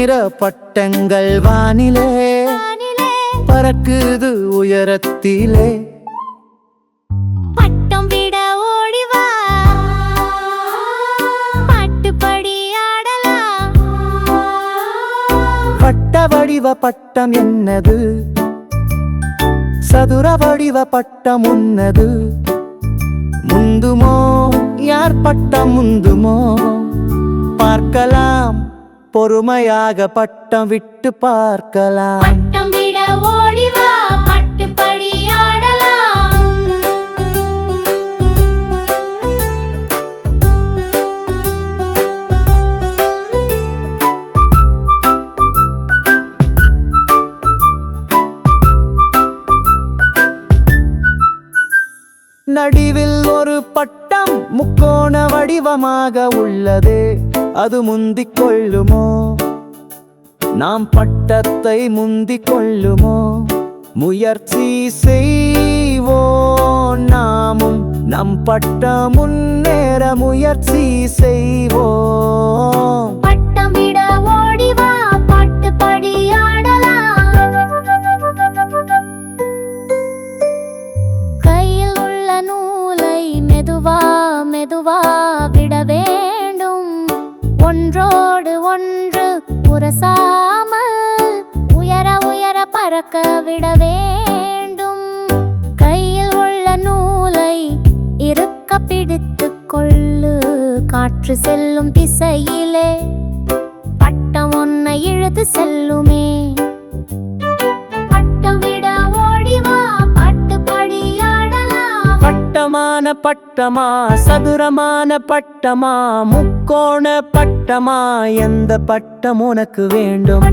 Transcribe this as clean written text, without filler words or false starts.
நிற பட்டங்கள் வானிலே பறக்குது உயரத்திலே. பட்டம் விட ஓடிவா, பாட்டுப்படி ஆடலாம். வட்ட வடிவ பட்டம் என்னது, சதுர வடிவ பட்டம் உன்னது. முந்துமோ யார் பட்டம் முந்துமோ, பார்க்கலாம் பொறுமையாக பட்டம் விட்டு பார்க்கலாம். பட்டம் விட ஓடிவா, பாட்டுப்படி ஆடலாம். நடுவில் ஒரு பட்டம் முக்கோண வடிவமாக உள்ளதே, அது முந்திக் கொள்ளுமோ, நாம் பட்டத்தை முந்திக் கொள்ளுமோ. முயற்சி செய்வோம் நாமும், நம் பட்டம் முன்னேற முயற்சி செய்வோம். பட்டம் விட ஓடிவா, பாட்டுப்படி ஆடலாம். கையில் உள்ள நூலை மெதுவா மெதுவா விட வேண்டும், ஒன்றோடு ஒன்று உரசாமல் உயர உயர பறக்க விட வேண்டும். கையில் உள்ள நூலை இறுக்க பிடித்துக் கொள்ளு, காற்று செல்லும் திசையிலே பட்டம் ஒன்னை இழுத்து செல்லுமே. பட்டம் விட ஓடிவா, பாட்டுப்படி ஆடலாம். பட்டமான பட்டமா, சதுரமான பட்டமா, முக்கோண பட்டமா, எந்த பட்டம் உனக்கு வேண்டும்?